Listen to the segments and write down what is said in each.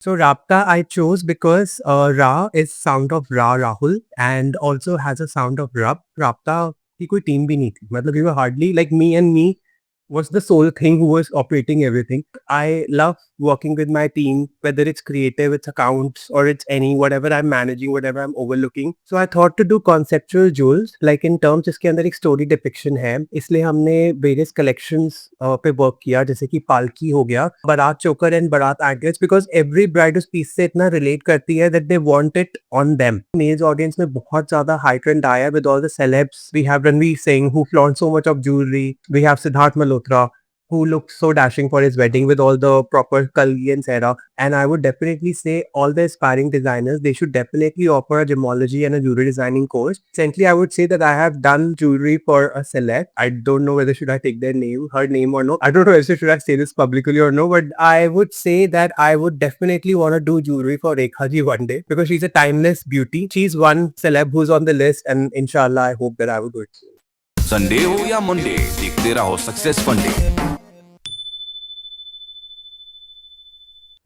So Rapta I chose because Ra is sound of Ra Rahul and also has a sound of Rap. Rapta की कोई team भी नहीं थी. मतलब we were hardly like me was the sole thing who was operating everything. I love working with my team, whether it's creative, it's accounts, or it's any whatever I'm managing, whatever I'm overlooking. So I thought to do conceptual jewels, like in terms जिसके अंदर एक story depiction है. इसलिए हमने various collections पे work किया, जैसे कि पालकी हो गया, बारात चोकर and बारात anklets, because every bride उस piece से इतना relate करती है that they want it on them. Males audience में बहुत ज़्यादा high trend आया with all the celebs. We have Ranveer Singh who flaunts so much of jewelry. We have Siddharth Malhotra who looks so dashing for his wedding with all the proper Kalgi and Sarah. And I would definitely say all the aspiring designers, they should definitely offer a gemology and a jewelry designing course. Essentially, I would say that I have done jewelry for a celeb. I don't know whether should I take their name, her name or no. I don't know whether should I say this publicly or no, but I would say that I would definitely want to do jewelry for Rekha ji one day because she's a timeless beauty. She's one celeb who's on the list and inshallah, I hope that I will do it soon. Sunday हो या Monday, देखते रहो success फंडे।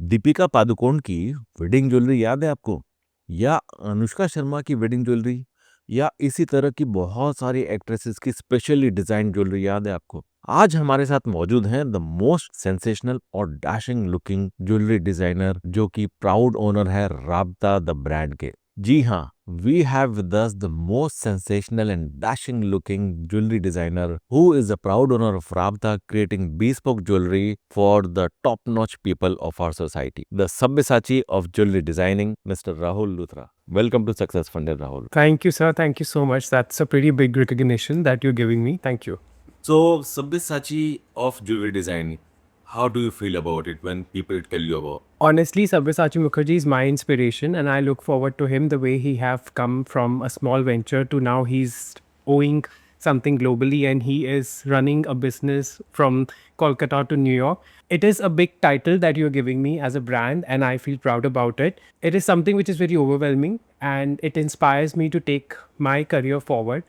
दीपिका पादुकोण की wedding jewellery याद है आपको? या अनुष्का शर्मा की वेडिंग ज्वेलरी? या इसी तरह की बहुत सारी एक्ट्रेसेस की स्पेशली डिजाइन ज्वेलरी याद है आपको? आज हमारे साथ मौजूद हैं द मोस्ट सेंसेशनल और डैशिंग लुकिंग ज्वेलरी डिजाइनर, जो कि प्राउड ओनर है राब्ता द ब्रांड के। जी हाँ, we have with us the most sensational and dashing looking jewelry designer who is a proud owner of Rabta, creating bespoke jewelry for the top notch people of our society. The Sabyasachi of jewelry designing, Mr. Rahul Luthra. Welcome to Success Funded, Rahul. Thank you, sir. Thank you so much. That's a pretty big recognition that you're giving me. Thank you. So, Sabyasachi of jewelry design, how do you feel about it when people tell you about? Honestly, Sabyasachi Mukherjee is my inspiration, and I look forward to him the way he have come from a small venture to now he's owing something globally, and he is running a business from Kolkata to New York. It is a big title that you're giving me as a brand, and I feel proud about it. It is something which is very overwhelming, and it inspires me to take my career forward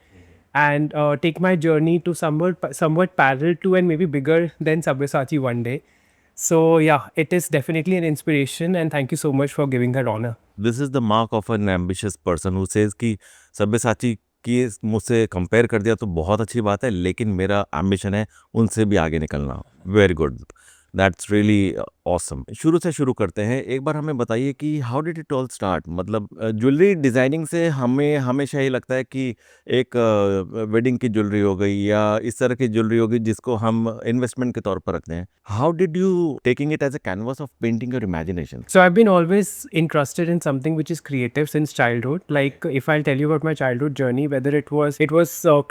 and take my journey to somewhat parallel to and maybe bigger than Sabyasachi one day. So yeah, it is definitely an inspiration, and thank you so much for giving that honor. This is the mark of an ambitious person who says कि सब्यसाची की मुझसे compare कर दिया तो बहुत अच्छी बात है, लेकिन मेरा एम्बिशन है उनसे भी आगे निकलना। Very good, that's really awesome. शुरू से शुरू करते हैं। एक बार हमें बताइए कि how did it all start? मतलब ज्वेलरी डिज़ाइनिंग से हमें हमेशा ये लगता है कि एक वेडिंग की ज्वेलरी हो गई या इस तरह की ज्वेलरी हो गई जिसको हम इन्वेस्टमेंट के तौर पर रखते हैं। How did you taking it as a canvas of painting your imagination? So I've been always interested in something which is creative since childhood. Like if I'll tell you about my childhood journey, whether it was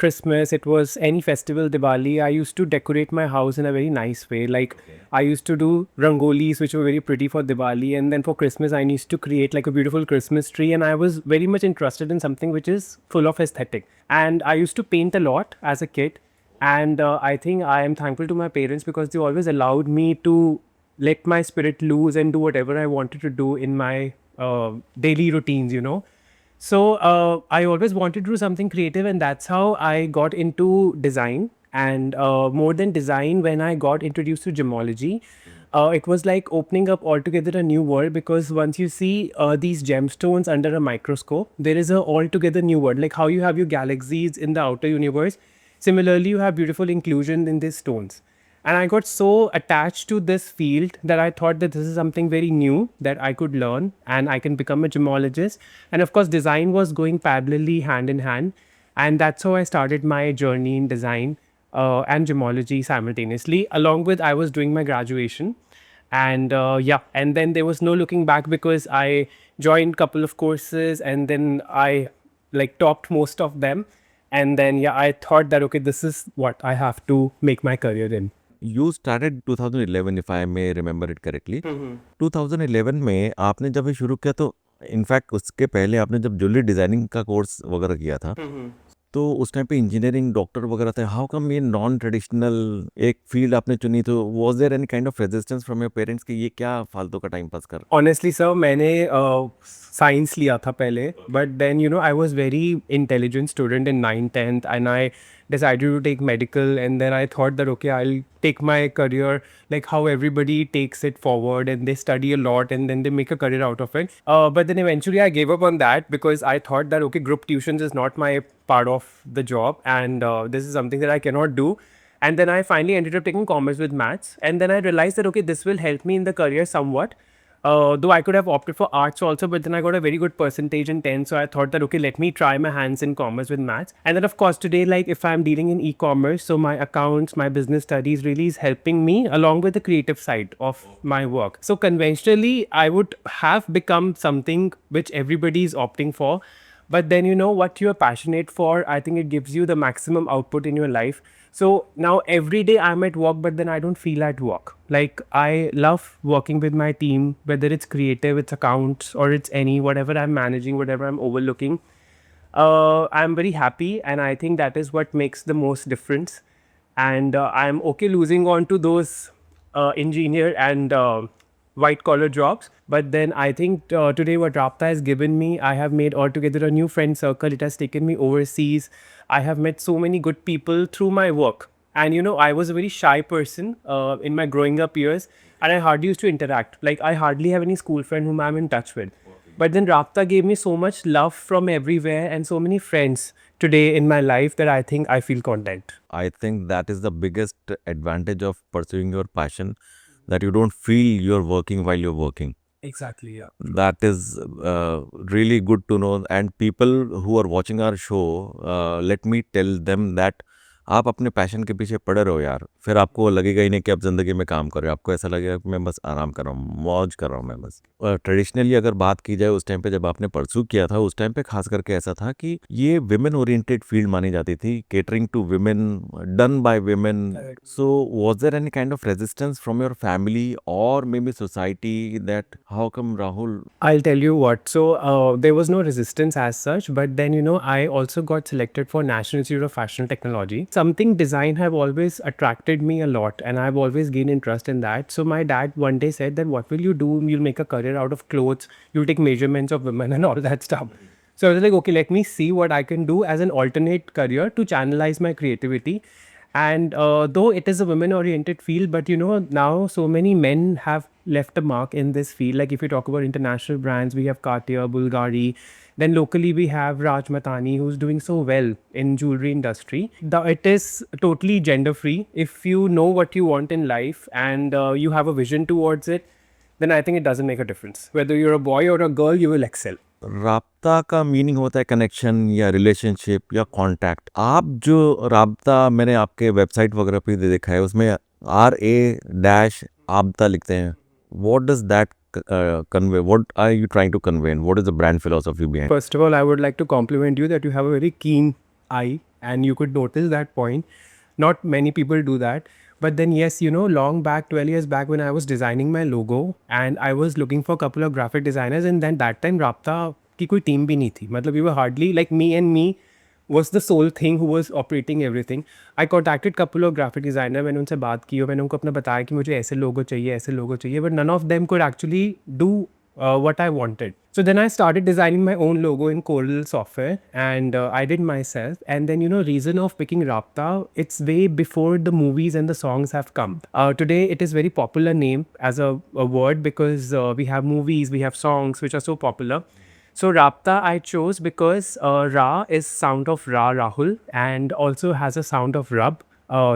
Christmas, it was any festival, Diwali, I used to decorate my house in a very nice way. Like I used to do rangolis which were very pretty for Diwali, and then for Christmas I used to create like a beautiful Christmas tree, and I was very much interested in something which is full of aesthetic. And I used to paint a lot as a kid, and I think I am thankful to my parents because they always allowed me to let my spirit loose and do whatever I wanted to do in my daily routines, you know. So I always wanted to do something creative, and that's how I got into design. And more than design, when I got introduced to gemology, it was like opening up altogether a new world, because once you see these gemstones under a microscope, there is a altogether new world. Like how you have your galaxies in the outer universe, similarly you have beautiful inclusion in these stones. And I got so attached to this field that I thought that this is something very new that I could learn and I can become a gemologist. And of course, design was going parallelly hand in hand. And that's how I started my journey in design and gemology simultaneously. Along with, I was doing my graduation. And yeah, and then there was no looking back because I joined couple of courses, and then I like topped most of them. And then yeah, I thought that okay, this is what I have to make my career in. You started 2011 if I may remember it correctly. 2011 में आपने जब ये शुरू किया तो in fact उसके पहले आपने जब ज्वेलरी डिजाइनिंग का कोर्स वगैरह किया था तो उस टाइम पे इंजीनियरिंग डॉक्टर वगैरह थे। हाउ कम ये नॉन ट्रेडिशनल एक फील्ड आपने चुनी? तो was there any kind of resistance from your parents कि ये क्या फालतू का टाइम पास कर? Honestly, sir, मैंने साइंस लिया था पहले, but then you know I was very intelligent student in 9th 10th, and I decided to take medical, and then I thought that okay, I'll take my career like how everybody takes it forward, and they study a lot and then they make a career out of it. But then eventually I gave up on that because I thought that okay, group tuitions is not my part of the job, and this is something that I cannot do. And then I finally ended up taking commerce with maths, and then I realized that okay, this will help me in the career somewhat. Though I could have opted for arts also, but then I got a very good percentage in 10. So I thought that, okay, let me try my hands in commerce with maths. And then, of course, today, like if I'm dealing in e-commerce, so my accounts, my business studies really is helping me along with the creative side of my work. So conventionally, I would have become something which everybody is opting for. But then, you know, what you're passionate for, I think it gives you the maximum output in your life. So now every day I'm at work, but then I don't feel at work. Like I love working with my team, whether it's creative, it's accounts, or it's any, whatever I'm managing, whatever I'm overlooking. I'm very happy, and I think that is what makes the most difference. And I'm okay losing on to those engineer and white collar jobs. But then I think today what Rapta has given me, I have made altogether a new friend circle. It has taken me overseas. I have met so many good people through my work. And you know, I was a very shy person in my growing up years, and I hardly used to interact. Like I hardly have any school friend whom I'm in touch with. But then Rapta gave me so much love from everywhere and so many friends today in my life that I think I feel content. I think that is the biggest advantage of pursuing your passion, that you don't feel you're working while you're working. Exactly, yeah. That is really good to know. And people who are watching our show, let me tell them that आप अपने passion के पीछे पड़े रहो यार, फिर आपको लगेगा ही नहीं कि आप ज़िंदगी में काम कर रहे हो। आपको ऐसा लगेगा कि मैं बस आराम कर रहा हूँ, मौज कर रहा हूँ मैं बस। ट्रेडिशनली अगर बात की जाए उस टाइम पे जब आपने परस्यू किया था, उस टाइम पे खास करके ऐसा था कि ये विमेन ओरिएंटेड फील्ड मानी जाती थी, catering to women, done by women. So was there any kind of resistance from your family और maybe society that how come Rahul? I'll tell you what. So there was no resistance as such, but then you know I also got selected for National Institute of Fashion Technology. Something design have always attracted me a lot, and I've always gained interest in that. So my dad one day said that what will you do? You'll make a career out of clothes. You'll take measurements of women and all that stuff. So I was like, okay, let me see what I can do as an alternate career to channelize my creativity. And though it is a women oriented field, but you know, now so many men have left a mark in this field. Like if you talk about international brands, we have Cartier, Bulgari. Then locally we have Raj Matani, who's doing so well in jewelry industry. It is totally gender free. If you know what you want in life and you have a vision towards it, then I think it doesn't make a difference. Whether you're a boy or a girl, you will excel. राब्ता का meaning होता है connection या relationship या contact. आप जो राब्ता मैंने आपके वेबसाइट वगैरह पे देखा है, उसमें RA-आब्ता लिखते हैं। What does that convey? What are you trying to convey, and what is the brand philosophy behind? First of all, I would like to compliment you that you have a very keen eye and you could notice that point. Not many people do that. But then, yes, you know, long back, 12 years back when I was designing my logo and I was looking for a couple of graphic designers, and then that time Rapta की कोई team भी नहीं थी. मतलब we were hardly, like me and me was the sole thing who was operating everything. I contacted couple of graphic designer, मैंने उनसे बात की और मैंने उनको अपना बताया कि मुझे ऐसे लोगो चाहिए, but none of them could actually do what I wanted. So then I started designing my own logo in Corel software, and I did myself. And then, you know, reason of picking Rapta, it's way before the movies and the songs have come. Today it is very popular name as a word because we have movies, we have songs which are so popular. So Rapta I chose because Ra is sound of Ra Rahul and also has a sound of Rab.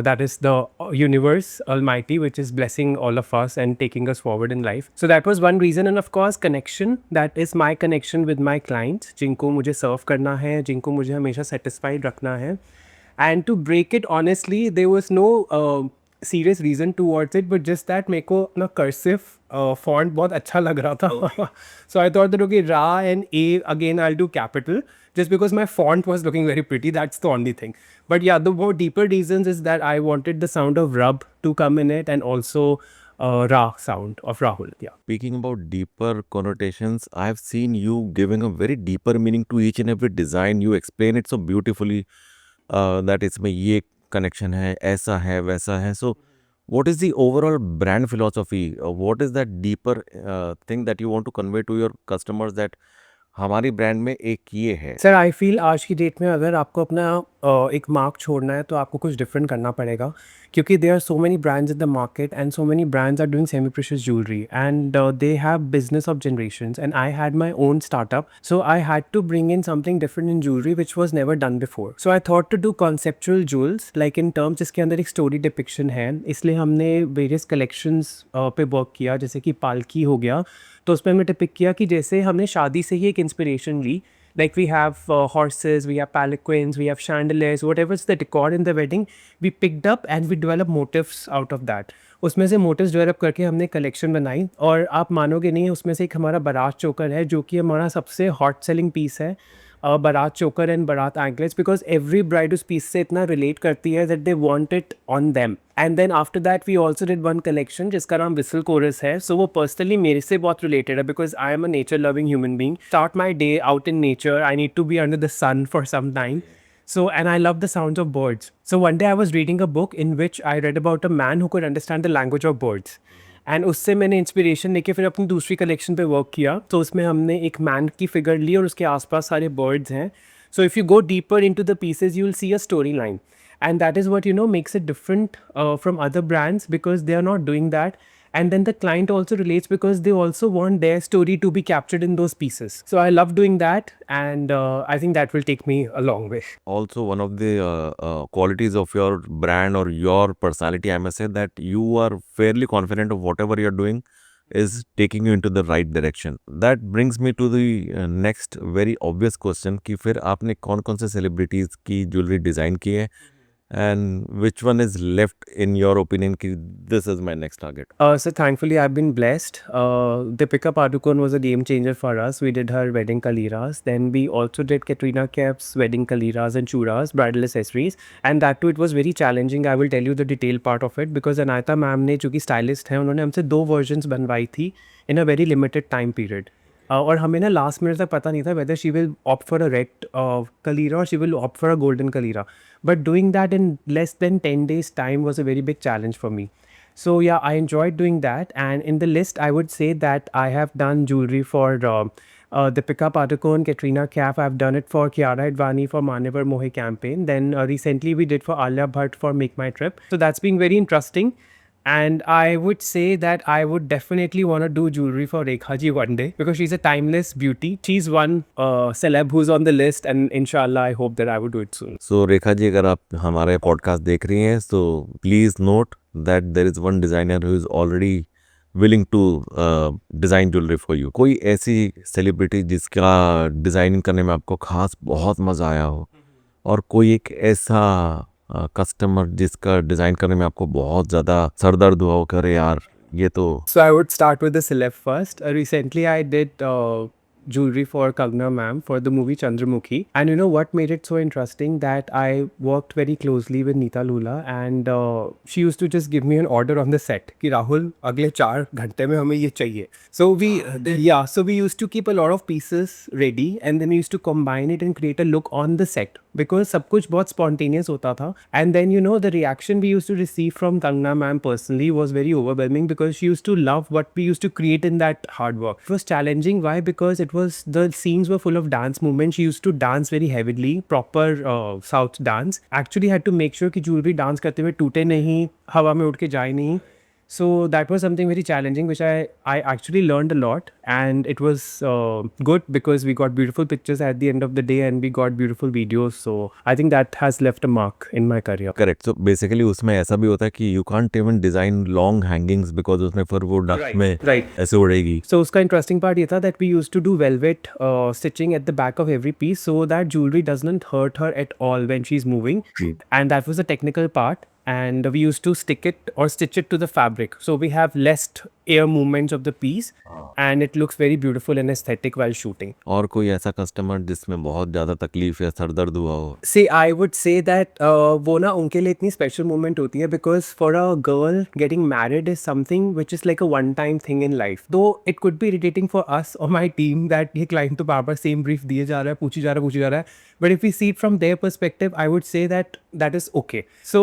That is the universe almighty which is blessing all of us and taking us forward in life. So that was one reason, and of course connection, that is my connection with my clients जिनको मुझे serve करना है, जिनको मुझे हमेशा satisfied रखना है. And to break it honestly, there was no serious reason towards it, but just that मेरे को अपना cursive font बहुत अच्छा लग रहा था. So I thought that okay, Ra and A again I'll do capital just because my font was looking very pretty. That's the only thing. But yeah, the more deeper reasons is that I wanted the sound of Rab to come in it and also Ra sound of Rahul. Yeah. Speaking about deeper connotations, I have seen you giving a very deeper meaning to each and every design. You explain it so beautifully that इसमें ये connection है, ऐसा है, वैसा है. So what is the overall brand philosophy? What is that deeper thing that you want to convey to your customers, that हमारी brand में एक ये है। सर आई फील आज की डेट में अगर आपको अपना एक मार्क छोड़ना है तो आपको कुछ डिफरेंट करना पड़ेगा, क्योंकि there are so many brands in the market and so many brands are doing semi precious jewellery and they have business of generations and I had my own startup, so I had to bring in something different in jewellery which was never done before. So I thought to do conceptual jewels like in terms जिसके अंदर एक story depiction है, इसलिए हमने various collections पे work किया. जैसे कि पालकी हो गया, तो उसमें हमने टिपिक किया कि जैसे हमने शादी से ही एक इंस्पिरेशन ली. Like we have horses, we have palanquins, we have chandeliers, whatever's the decor in the wedding, we picked up and we developed motifs out of that. उसमें से मोटिव्स डेवलप करके हमने कलेक्शन बनाई, और आप मानोगे नहीं उसमें से एक हमारा बारात चोकर है जो कि हमारा सबसे हॉट सेलिंग पीस है. बारात choker and Baraat anklets, because every bride उस पीस से इतना रिलेट करती है that they want it on them. And then after that we also did one collection जिसका नाम विसल कोरस है. सो वो पर्सनली मेरे से बहुत रिलेटेड है because I am a nature loving human being. Start my day out in nature, I need to be under the sun for some time. So, and I love the sounds of birds. So one day I was reading a book in which I read about a man who could understand the language of birds. And उससे मैंने inspiration लेके फिर अपनी दूसरी collection पे work किया. तो उसमें हमने एक मैन की फिगर ली और उसके आसपास सारे बर्ड्स हैं. So if you go deeper into the pieces you will see a story line, and that is what makes it different from other brands because they are not doing that. And then the client also relates because they also want their story to be captured in those pieces. So I love doing that, and I think that will take me a long way. Also, one of the qualities of your brand or your personality, I must say, that you are fairly confident of whatever you're doing is taking you into the right direction. That brings me to the next very obvious question कि फिर आपने कौन कौन से celebrities की jewelry design की है, and which one is left in your opinion ki this is my next target? So thankfully I've been blessed. Deepika Padukone was a game changer for us. We did her wedding kaliras. Then we also did Katrina Kaif's wedding kaliras and churas, bridal accessories. And that too, it was very challenging. I will tell you the detailed part of it because Anayata ma'am ने जो कि stylist है उन्होंने हमसे 2 versions बनवाई थी in a very limited time period. और हमें ना लास्ट मिनट तक पता नहीं था whether she will opt for a red kalira or she will opt for a golden kalira. But doing that in less than 10 days time was a very big challenge for me. So yeah, I enjoyed doing that. And in the list, I would say that I have done jewelry for Deepika Padukone, Katrina Kaif. I've done it for Kiara Advani for Manevar Mohe campaign. Then recently we did for Alia Bhatt for Make My Trip. So that's been very interesting. And I would say that I would definitely want to do jewelry for Rekha ji one day because she's a timeless beauty. She's one celeb who's on the list, and inshallah I hope that I would do it soon. So Rekha ji, अगर आप हमारे podcast देख रही हैं तो please note that there is one designer who is already willing to design jewellery for you. कोई ऐसी celebrity जिसका डिज़ाइनिंग करने में आपको खास बहुत मज़ा आया हो, और कोई एक ऐसा कस्टमर जिसका डिज़ाइन करने में आपको बहुत ज़्यादा सर दर्द हुआ हो, करे यार ये तो. So I would start with the celeb first. Recently I did jewelry for Kangna ma'am for the movie Chandramukhi. And you know what made it so interesting? That I worked very closely with Neeta Lula, and she used to just give me an order on the set कि राहुल अगले 4 घंटे में हमें ये चाहिए. So we used to keep a lot of pieces ready, and then we used to combine it and create a look on the set because सब कुछ बहुत spontaneous होता था. And then the reaction we used to receive from Kangna ma'am personally was very overwhelming because she used to love what we used to create in that hard work. It was challenging. Why? Because the scenes were full of dance movements. She used to dance very heavily, proper South dance. Actually had to make sure कि jewelry dance करते हुए टूटे नहीं, हवा में उड़ के जाए नहीं. So that was something very challenging, which I actually learned a lot, and it was good because we got beautiful pictures at the end of the day and we got beautiful videos. So I think that has left a mark in my career. Correct. So basically उसमें ऐसा भी होता है कि you can't even design long hangings because उसमें फिर वो dust में Right. ऐसे उड़ेगी. So उसका interesting part ये था that we used to do velvet stitching at the back of every piece so that jewelry doesn't hurt her at all when she's moving. And that was the technical part. And we used to stick it or stitch it to the fabric. So we have less air movements of the piece, and it looks very beautiful and aesthetic while shooting. और कोई ऐसा customer जिसमें बहुत ज़्यादा तकलीफ या sir दर्द हुआ हो? See, I would say that वो ना उनके लिए इतनी special moment होती है because for a girl getting married is something which is like a one-time thing in life. Though it could be irritating for us or my team that ये client तो बार-बार same brief दिए जा रहा है, पूछी जा रहा है. But if we see it from their perspective, I would say that that is okay. So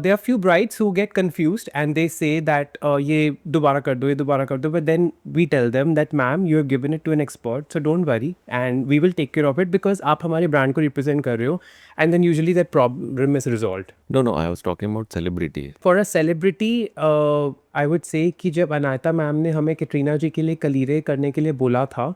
there are few brides who get confused and they say that ये दोबारा कर दो दो, ये दोबारा कर दो, but then we tell them that ma'am you have given it to an expert, so don't worry and we will take care of it because आप हमारे ब्रांड को रिप्रेजेंट कर रहे हो, and then usually that problem is resolved. No, I was talking about celebrity. For a celebrity I would say कि जब Anaita ma'am ने हमें कैटरीना जी के लिए कलीरे करने के लिए बोला था,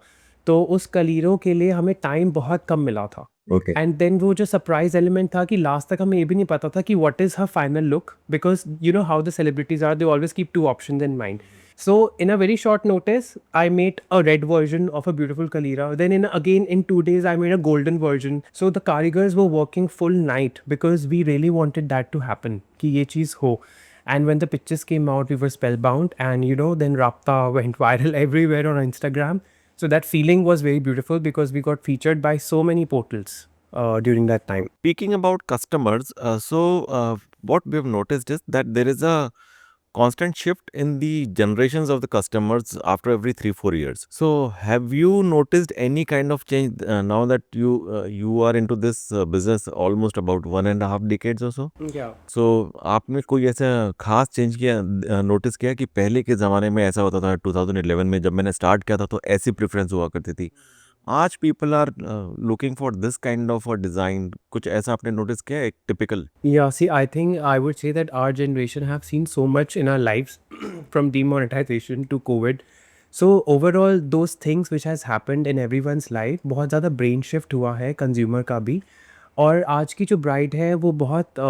तो उस कलीरों के लिए हमें टाइम बहुत कम मिला था. Okay. एंड देन वो जो सरप्राइज एलिमेंट था कि लास्ट तक हमें ये भी नहीं पता था कि what is her final look, because you know how the celebrities are, they always keep two options in mind. So in a very short notice, I made a red version of a beautiful Kalira. Then again in 2 days, I made a golden version. So the karigars were working full night because we really wanted that to happen. कि ये चीज़ हो. And when the pictures came out, we were spellbound. And you know, then Rapta went viral everywhere on Instagram. So that feeling was very beautiful because we got featured by so many portals during that time. Speaking about customers, what we have noticed is that there is a constant shift in the generations of the customers after every 3-4 years. So have you noticed any kind of change now that you are into this business almost about 1.5 decades or so? Yeah. So आपने कोई ऐसा खास change किया, notice किया कि पहले के ज़माने में ऐसा होता था, 2011 में जब मैंने स्टार्ट किया था तो ऐसी प्रेफरेंस हुआ करती थी, आज people are looking for this kind of design, कुछ ऐसा आपने नोटिस किया एक typical? Yeah, see, I think I would say that our generation have seen so much in our lives from demonetization to COVID. So overall, those things which has happened in everyone's life, बहुत ज़्यादा brain shift हुआ है consumer का भी. और आज की जो bride है वो बहुत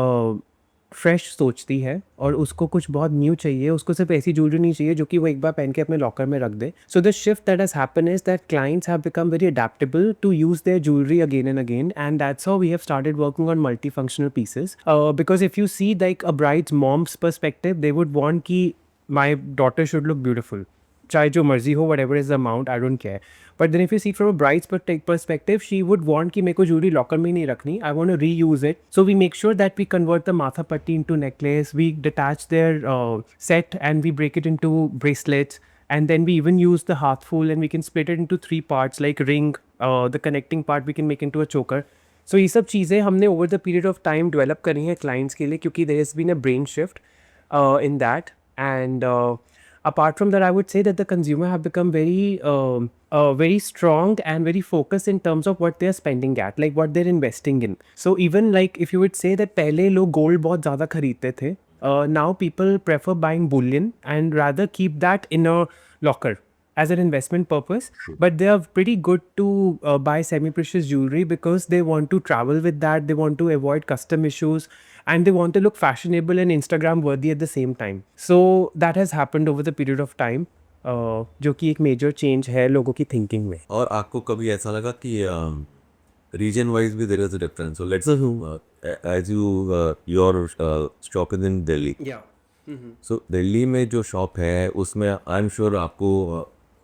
फ्रेश सोचती है और उसको कुछ बहुत न्यू चाहिए, उसको सिर्फ ऐसी ज्वेलरी नहीं चाहिए जो कि वो एक बार पहन के अपने लॉकर में रख दे. So the shift that has happen is that clients have become very adaptable to use their jewellery again and again, and that's how we have started working on multi functional pieces. Because if you see like a bride's mom's perspective, they would want कि my daughter should look beautiful, चाहे जो मर्जी हो, whatever is the amount, I don't care. But then if you see from a bride's perspective, she would want कि मेरे को jewelry locker में नहीं रखनी, I want to reuse it. So we make sure that we convert the matha patti into necklace, we detach their set and we break it into bracelets, and then we even use the hathful and we can split it into 3 parts like ring, the connecting part we can make into a choker. So ये सब चीज़ें हमने over the period of time develop करी हैं clients के लिए, क्योंकि there has been a brain shift in that. And apart from that, I would say that the consumer have become very strong and very focused in terms of what they are spending at, like what they're investing in. So even like if you would say that पहले लोग gold बहुत ज़्यादा खरीदते थे, now people prefer buying bullion and rather keep that in a locker as an investment purpose. But they are pretty good to buy semi-precious jewelry because they want to travel with that, they want to avoid custom issues, and they want to look fashionable and Instagram worthy at the same time. So that has happened over the period of time, जो कि एक major change है लोगों की thinking में. और आपको कभी ऐसा लगा कि रीजन वाइज भी there is a difference? So let's as your shop is in Delhi. Yeah. सो दिल्ली में जो शॉप है उसमें आई एम श्योर आपको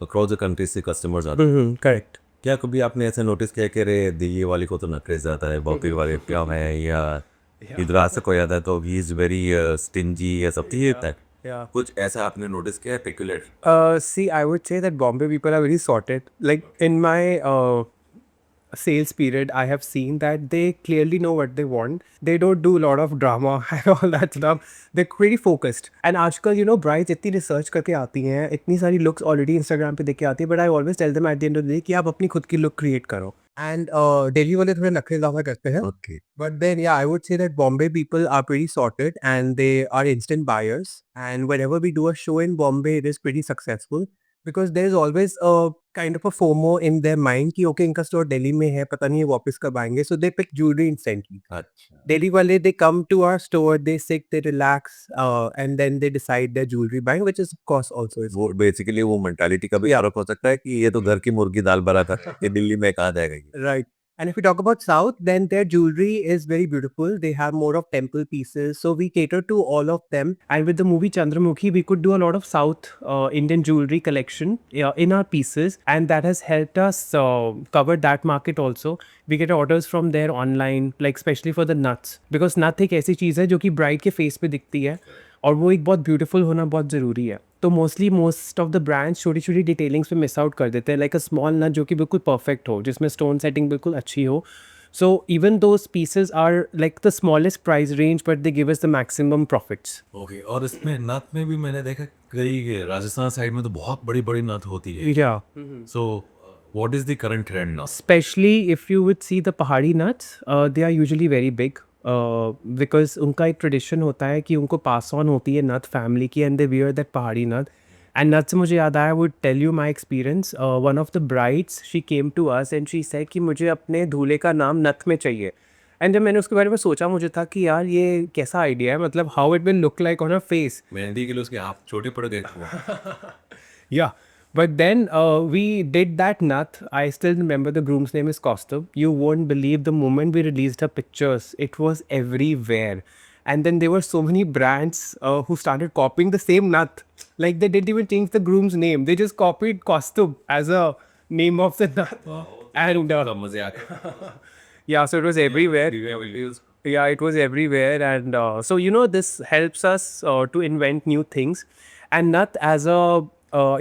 अक्रॉस द कंट्री से कस्टमर्स आते हैं. Correct. क्या कभी आपने ऐसे नोटिस किया कि अरे दिल्ली वाले को तो नखरे ज़्यादा है, बॉम्बे वाले क्या है, या इधर से कोई आता है तो ही इज़ वेरी स्टिंजी या समथिंग लाइक दैट? Yeah. कुछ ऐसा आपने नोटिस किया है peculiar? See, I would say that Bombay people are very sorted. Like in my sales period, I have seen that they clearly know what they want. They don't do a lot of drama and all that stuff. They're pretty focused. And आजकल you know brides इतनी research करके आती हैं, इतनी सारी looks already Instagram पे देख के आती है, but I always tell them at the end of the day कि आप अपनी खुद की look create करो. And Delhi वाले थोड़े नखरे ज़्यादा करते हैं. Okay. But then, yeah, I would say that Bombay people are pretty sorted and they are instant buyers. And whenever we do a show in Bombay, it is pretty successful because there is always a kind of a FOMO in their mind कि okay, इनका store Delhi में है, पता नहीं ये वापस कब आएंगे. So they pick jewelry instantly. अच्छा. Delhi वाले, they come to our store, they sit, they relax, and then they decide their jewelry buying, which is of course also is वो बेसिकली वो मेंटालिटी का भी आरोप हो सकता है कि ये तो घर की मुर्गी दाल बरा था, ये दिल्ली में कहाँ जाएगा ये? right. And if we talk about South, then their jewelry is very beautiful. They have more of temple pieces. So we cater to all of them. And with the movie Chandramukhi, we could do a lot of South Indian jewelry collection in our pieces. And that has helped us cover that market also. We get orders from there online, like especially for the nuts. Because nut एक ऐसी चीज़ है जो कि bride के face पे दिखती है. और वो एक बहुत ब्यूटीफुल होना बहुत ज़रूरी है. तो mostly most of the brands छोटी छोटी डिटेलिंग्स पे मिस आउट कर देते हैं, लाइक अ स्मॉल नट जो कि बिल्कुल परफेक्ट हो, जिसमें स्टोन सेटिंग बिल्कुल अच्छी हो. So even those pieces are like the smallest price range, but they give us the maximum profits. Okay. और इसमें नथ में भी मैंने देखा कई राजस्थान साइड में तो बहुत बड़ी बड़ी नथ होती है। Yeah. So what is the current trend now? Especially if you would see the pahadi nuts, they are usually very big. Because उनका एक ट्रेडिशन होता है कि उनको पास ऑन होती है नथ फैमिली की, एंड दे वियर दैट पहाड़ी नथ. एंड नथ से मुझे याद आया, would tell you my experience. One of the brides she came to us and she said कि मुझे अपने दूल्हे का नाम नथ में चाहिए. एंड जब मैंने उसके बारे में सोचा, मुझे था कि यार ये कैसा आइडिया है, मतलब how it will look like on a face. Mehndi के लिए उसके हाथ छोटे पड़ गए। Yeah, but then we did that nath. I still remember the groom's name is Kaustubh. You won't believe the moment we released her pictures, it was everywhere. And then there were so many brands who started copying the same nath. Like they didn't even change the groom's name. They just copied Kaustubh as a name of the nath. And मजे आ गए। yeah, so it was everywhere. Yeah, it was everywhere. And so, you know, this helps us to invent new things. And nath as a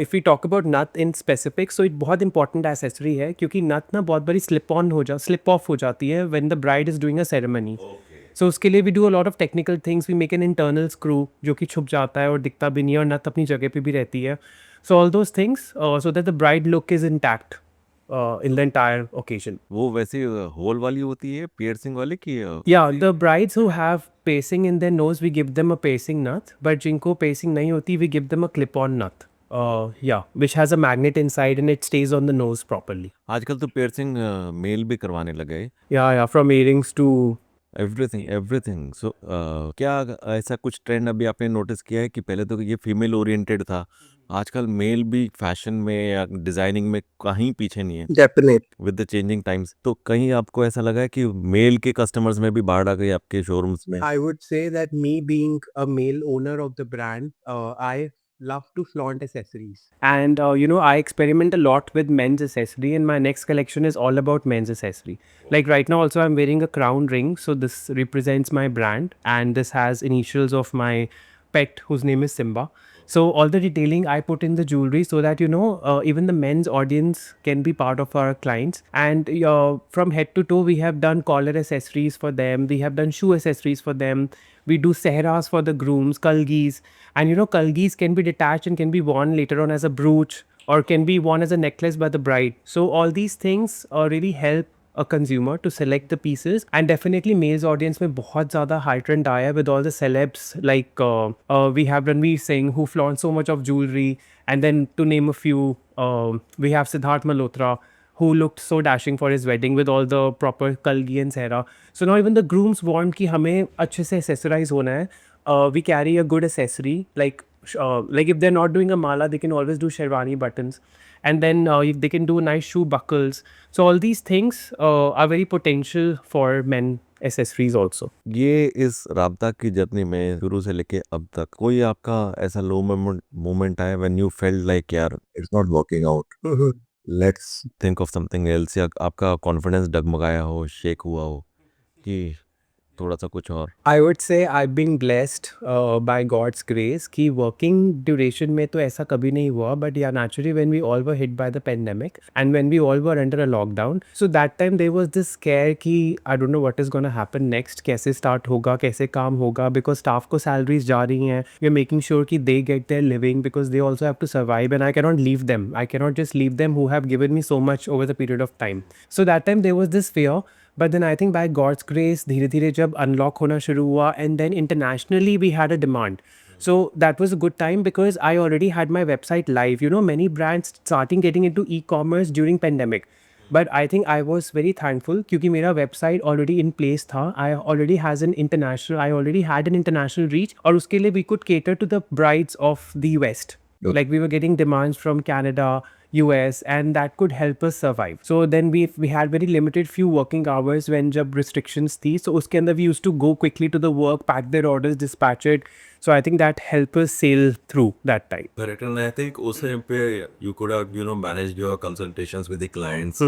if we talk about nath in specific, so it बहुत important accessory है, क्योंकि nath ना बहुत बड़ी slip off हो जाती है when the bride is doing a ceremony. So उसके लिए we do a lot of technical things. We make an internal screw जो कि छुप जाता है और दिखता भी नहीं है, और nath अपनी जगह पे भी रहती है. So all those things so that the bride look is intact in the entire occasion. वो वैसे होल वाली होती है पियर्सिंग वाली की Yeah, the brides who have piercing in their nose, we give them a piercing nath. But जिनको piercing नहीं होती, we give them a clip-on nath. Yeah, which has a magnet inside and it stays on the nose properly. आजकल तो piercing mail भी करवाने लगे। Yeah, from earrings to everything so क्या ऐसा कुछ ट्रेंड अभी आपने नोटिस किया है कि पहले तो ये फीमेल ओरिएंटेड था, आजकल मेल भी फैशन में या डिजाइनिंग में कहीं पीछे नहीं है Definitely. With the changing times? तो कहीं आपको ऐसा लगा है कि मेल के कस्टमर्स में भी बाढ़ आ गई आपके शोरूम्स में? I would say that me being a male owner of the brand, I love to flaunt accessories. and you know, I experiment a lot with men's accessory, and my next collection is all about men's accessory. Like right now also I'm wearing a crown ring, so this represents my brand, and this has initials of my pet whose name is Simba. So all the detailing I put in the jewelry so that, you know, even the men's audience can be part of our clients. And from head to toe, we have done collar accessories for them. We have done shoe accessories for them. We do sehras for the grooms, kalgis. And you know, kalgis can be detached and can be worn later on as a brooch, or can be worn as a necklace by the bride. So all these things really help a consumer to select the pieces. And definitely males audience में बहुत ज़्यादा high trend आया with all the celebs like we have Ranveer Singh who flaunts so much of jewelry, and then to name a few, we have Siddharth Malhotra who looked so dashing for his wedding with all the proper kalgi and sehra. So now even the grooms want कि हमें अच्छे से accessorize होना है. We carry a good accessory like if they're not doing a mala, they can always do sherwani buttons. And then if they can do nice shoe buckles. So all these things are very potential for men accessories also. ये इस राबता की journey में शुरू से लेके अब तक कोई आपका ऐसा लो मोमेंट आया व्हेन यू फेल्ट लाइक यार it's not working out, let's think of something else, या आपका कॉन्फिडेंस डगमगाया हो, शेक हुआ हो कि थोड़ा सा कुछ और? I would say I've been blessed by God's grace कि working duration में तो ऐसा कभी नहीं हुआ, but yeah, naturally when we all were hit by the pandemic and when we all were under a lockdown, so that time there was this scare कि I don't know what is going to happen next, कैसे start होगा, कैसे काम होगा, because staff को salaries जा रही हैं, we are making sure कि they get their living because they also have to survive, and I cannot leave them. I cannot just leave them who have given me so much over the period of time. So that time there was this fear. But then I think by God's grace, धीरे धीरे जब unlock होना शुरू हुआ, and then internationally we had a demand. So that was a good time because I already had my website live. You know, many brands starting getting into e-commerce during pandemic. But I think I was very thankful क्योंकि मेरा website already in place था. I already had an international reach, और उसके लिए we could cater to the brides of the West. Like we were getting demands from Canada, US, and that could help us survive. So then we had very limited few working hours when जब restrictions थी, so उसके अंदर we used to go quickly to the work, pack their orders, dispatch it. So I think that helped us sail through that time. Correct. And I think also you could have, managed your consultations with the clients,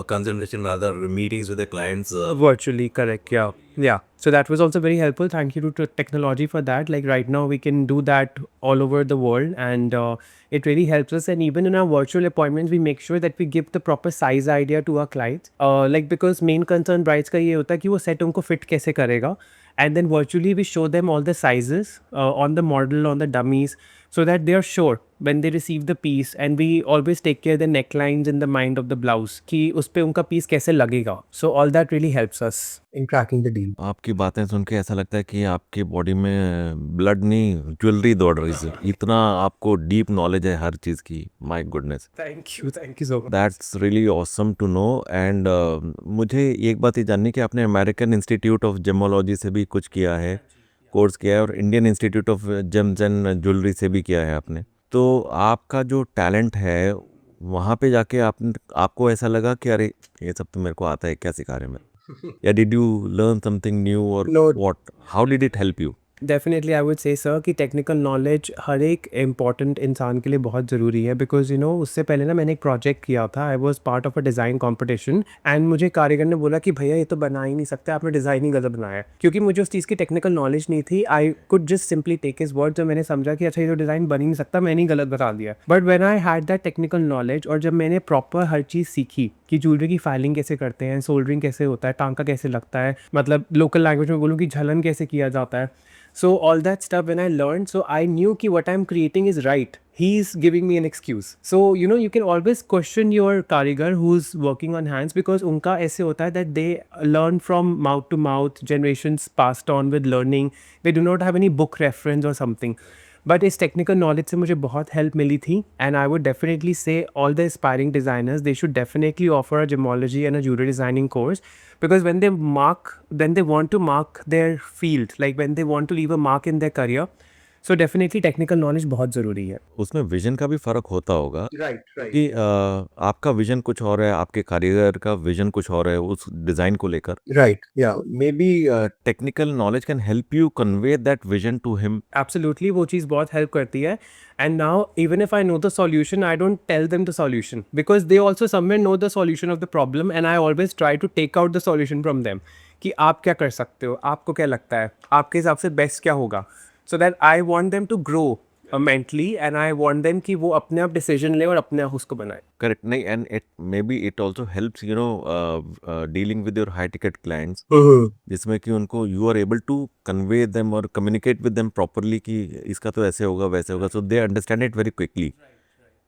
consultation rather meetings with the clients. Virtually correct, yeah. So that was also very helpful. Thank you to technology for that. Like right now we can do that all over the world, and it really helps us. And even in our virtual appointments we make sure that we give the proper size idea to our clients, like because main concern brides का ये होता है कि वो set उनको fit कैसे करेगा, and then virtually we show them all the sizes on the model, on the dummies, so that they are sure when they receive the piece, and we always take care the necklines in the mind of the blouse कि उस पे उनका piece कैसे लगेगा. So all that really helps us in cracking the deal. आपकी बातें सुन के ऐसा लगता है कि आपकी बॉडी में ब्लड नहीं ज्वेलरी दौड़ रही है, इतना आपको डीप नॉलेज है हर चीज़ की. My goodness, Thank you so much. That's really awesome to know. And मुझे एक बात ये जाननी कि आपने अमेरिकन इंस्टीट्यूट ऑफ जेमोलॉजी से भी कुछ किया है, कोर्स किया है, और Indian institute of James and jewellery से भी किया है आपने. तो आपका जो टैलेंट है वहाँ पे जाके आपको ऐसा लगा कि अरे ये सब तो मेरे को आता है, क्या सिखा रहे हैं मेरे, या did you learn something new और No. What, how did it help you? Definitely I would से सर कि टेक्निकल नॉलेज हर एक इम्पॉर्टेंट इंसान के लिए बहुत ज़रूरी है, बिकॉज उससे पहले ना मैंने एक प्रोजेक्ट किया था. I was part of a design competition, and मुझे कारीगर ने बोला कि भैया ये तो बना ही नहीं सकता, आपने डिज़ाइन ही गलत बनाया है. क्योंकि मुझे उस चीज़ की टेक्निकल नॉलेज नहीं थी. I could just simply take his word, तो मैंने समझा कि अच्छा ये तो डिज़ाइन बन ही नहीं सकता, मैंने ही गलत बता दिया. But when I had that technical knowledge, और जब मैंने प्रॉपर हर चीज़ सीखी कि ज्वेलरी की फाइलिंग कैसे करते हैं, सोल्डरिंग कैसे होता है, टांका कैसे लगता है, मतलब लोकल लैंग्वेज में बोलूँ कि झलन कैसे किया जाता है. So all that stuff when I learned, so I knew कि what I'm creating is right. He's giving me an excuse. So you can always question your karigar who's working on hands, because उनका ऐसे होता है that they learn from mouth to mouth, generations passed on with learning. They do not have any book reference or something. But इस technical knowledge से मुझे बहुत help मिली थी, and I would definitely say all the aspiring designers they should definitely offer a gemology and a jewellery designing course, because when they want to mark their field, like when they want to leave a mark in their career, so definitely technical knowledge बहुत ज़रूरी है. उसमें vision का भी फर्क होता होगा Right. कि आपका विजन कुछ और है, आपके कारीगर का विजन कुछ और है उस डिज़ाइन को लेकर. Right. Yeah. maybe technical knowledge can help you convey that vision to him. Absolutely, वो चीज़ बहुत हेल्प करती है. And now even if I know the solution, I don't tell them the solution, because they also somewhere know the solution of the problem, and I always try to take out the solution from them कि आप क्या कर सकते हो, आपको क्या लगता है, आपके हिसाब से बेस्ट क्या होगा. So that I want them to grow mentally, and I want them कि वो अपने आप डिसीजन ले और अपने आप उसको बनाए. Correct. नहीं, and it also helps dealing with your high ticket clients, जिसमें कि उनको you are able to convey them और communicate with them properly कि इसका तो ऐसे होगा वैसे होगा, so they understand it very quickly.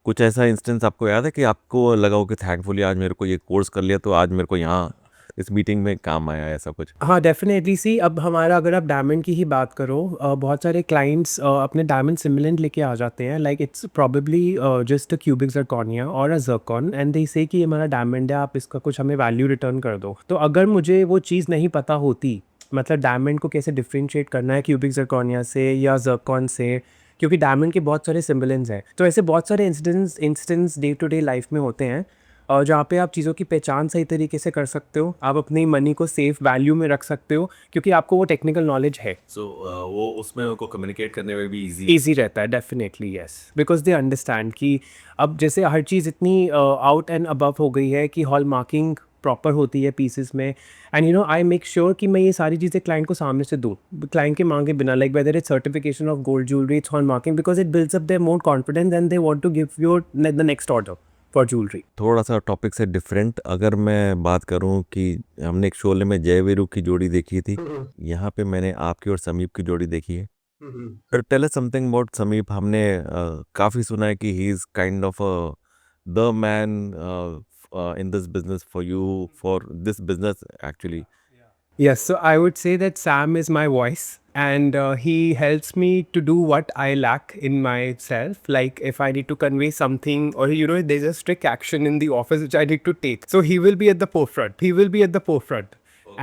कुछ ऐसा इंस्टेंस आपको याद है कि आपको लगा हो कि थैंकफुली आज मेरे को ये कोर्स कर लिया तो आज मेरे को यहाँ इस मीटिंग में काम आया, ऐसा कुछ? हाँ डेफिनेटली. सी अब हमारा अगर आप डायमंड की ही बात करो, बहुत सारे क्लाइंट्स अपने डायमंड सिमिलेंट लेके आ जाते हैं, like it's probably just a cubic zirconia और अ जर्कॉन, एंड दे से कि ये हमारा डायमंड है, आप इसका कुछ हमें वैल्यू रिटर्न कर दो. तो अगर मुझे वो चीज़ नहीं पता होती, मतलब डायमंड को कैसे डिफ्रेंशिएट करना है क्यूबिक जर्कोनिया से या जर्कॉन से, क्योंकि डायमंड के बहुत सारे सिम्बलेंस हैं, तो ऐसे बहुत सारे instance day to day life में होते हैं और जहाँ पे आप चीज़ों की पहचान सही तरीके से कर सकते हो, आप अपनी मनी को सेफ वैल्यू में रख सकते हो, क्योंकि आपको वो टेक्निकल नॉलेज है. So वो उसमें उनको कम्युनिकेट करने में भी ईजी रहता है. Definitely yes, because they understand कि अब जैसे हर चीज़ इतनी आउट एंड अबव हो गई है कि हॉल मार्किंग प्रॉपर होती है पीसेस में, एंड आई मेक श्योर कि मैं ये सारी चीज़ें क्लाइंट को सामने से दूँ, क्लाइंट के मांगे बिना, like whether it's certification of gold jewellery, it's hallmarking, because it builds up their more confidence and they want to give your the next order for jewellery. थोड़ा सा टॉपिक से डिफरेंट अगर मैं बात करूं कि हमने एक शोले में जय वीरू की जोड़ी देखी थी, यहाँ पे मैंने आपकी और समीप की जोड़ी देखी है. टेल अस समथिंग अबाउट समीप. हमने काफ़ी सुना है कि he is kind of the man in this business for this business actually. Yes, so I would say that Sam is my voice, and he helps me to do what I lack in myself. Like if I need to convey something, or there's a strict action in the office which I need to take, so he will be at the forefront.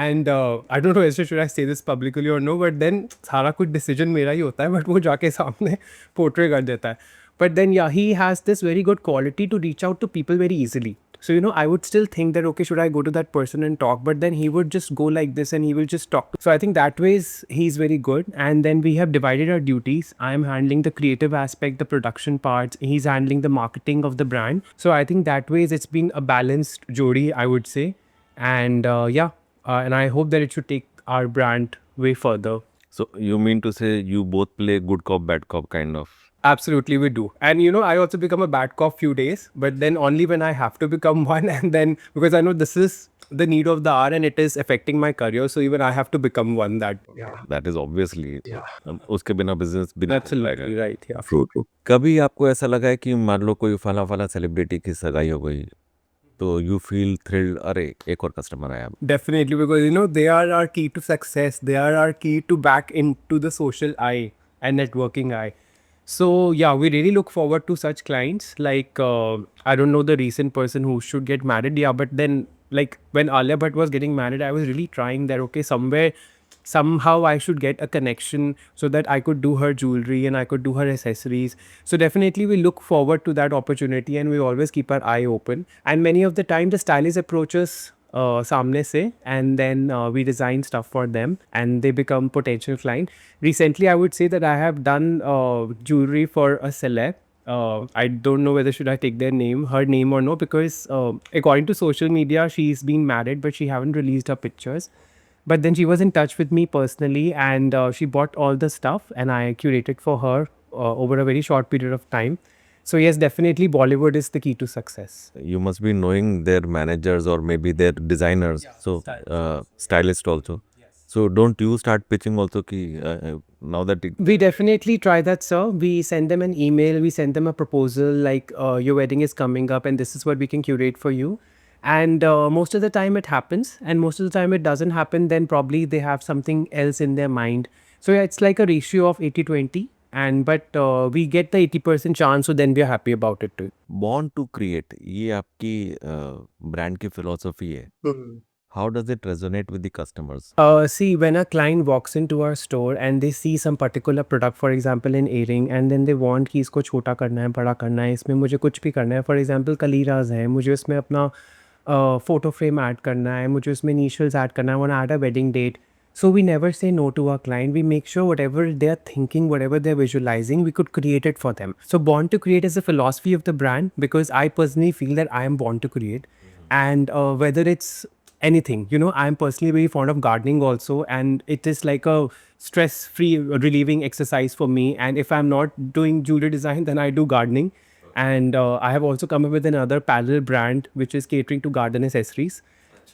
And I don't know should I say this publicly or no, but then सारा कुछ decision मेरा ही होता है, but वो जाके सामने portray कर देता है. But then yeah, he has this very good quality to reach out to people very easily. So, you know, I would still think that, okay, should I go to that person and talk? But then he would just go like this and he will just talk. So I think that ways he's very good. And then we have divided our duties. I'm handling the creative aspect, the production parts. He's handling the marketing of the brand. So I think that ways it's been a balanced jodi, I would say. And and I hope that it should take our brand way further. So you mean to say you both play good cop, bad cop kind of? Absolutely, we do. And you know, I also become a bad cop few days, but then only when I have to become one. And then because I know this is the need of the hour and it is affecting my career, so even I have to become one that. That is obviously. उसके बिना business बिना Absolutely right. Yeah. कभी आपको ऐसा लगा है कि मान लो कोई फला फला सेलिब्रिटी की सगाई हो गई तो यू फील थ्रिल्ड, अरे एक और कस्टमर आया. Definitely, because you know, they are our key to success. They are our key to back into the social eye and networking eye. So yeah, we really look forward to such clients. Like I don't know the recent person who should get married. Yeah, but then like when Alia Bhatt was getting married, I was really trying that. Okay, somehow I should get a connection so that I could do her jewelry and I could do her accessories. So definitely we look forward to that opportunity and we always keep our eye open. And many of the time the stylist approaches samne se and then we design stuff for them and they become potential client. Recently, I would say that I have done jewelry for a celeb. I don't know whether should I take her name or no, because according to social media, she's been married, but she haven't released her pictures. But then she was in touch with me personally and she bought all the stuff and I curated for her over a very short period of time. So yes, definitely Bollywood is the key to success. You must be knowing their managers or maybe their designers, so stylist also. So don't you start pitching also ki now that We definitely try that, sir. We send them an email, we send them a proposal like your wedding is coming up and this is what we can curate for you. And most of the time it happens and most of the time it doesn't happen, then probably they have something else in their mind. So yeah, it's like a ratio of 80-20. But we get the 80% chance, so then we are happy about it too. born to create, ये आपकी brand की philosophy है. How does it resonate with the customers? See, when a client walks into our store and they see some particular product, for example, an earring, and then they want कि इसको छोटा करना है, बड़ा करना है, इसमें मुझे कुछ भी करना है. For example, कलीराज है, मुझे उसमें अपना photo frame add करना है, मुझे उसमें initials add करना है, I want to add a wedding date. So we never say no to our client. We make sure whatever they're thinking, whatever they're visualizing, we could create it for them. So Born to Create is a philosophy of the brand because I personally feel that I am born to create. And whether it's anything, you know, I'm personally very fond of gardening also, and it is like a stress-free relieving exercise for me. And if I'm not doing jewelry design, then I do gardening. And I have also come up with another parallel brand which is catering to garden accessories.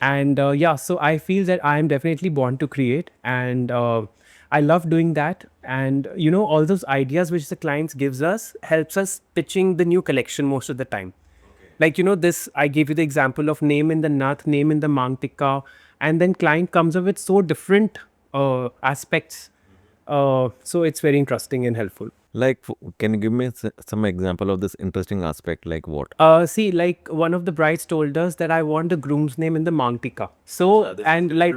And so I feel that I am definitely born to create, and I love doing that. And you know, all those ideas which the clients gives us helps us pitching the new collection most of the time. Like, you know, this, I gave you the example of name in the nath, name in the mang tikka, and then client comes up with so different aspects. So it's very interesting and helpful. Like, can you give me some example of this interesting aspect? Like what? See, like one of the brides told us that I want the groom's name in the mang tikka. So, and like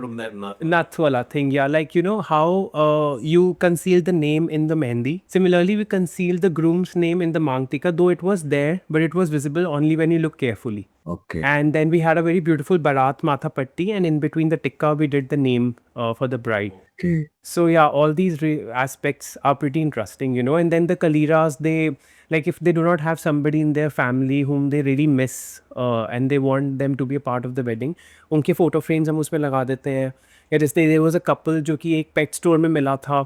nath wala thing, yeah, like you know how you conceal the name in the mehendi. Similarly, we conceal the groom's name in the mang tikka, though it was there, but it was visible only when you look carefully. Okay. And then we had a very beautiful barat matha patti, and in between the tikka, we did the name for the bride. Okay. So yeah, all these aspects are pretty interesting, you know. And then the kaliras, they, like if they do not have somebody in their family whom they really miss and they want them to be a part of the wedding, उनके photo frames हम उसमें लगा देते हैं. या जैसे there was a couple जो कि एक pet store में मिला था,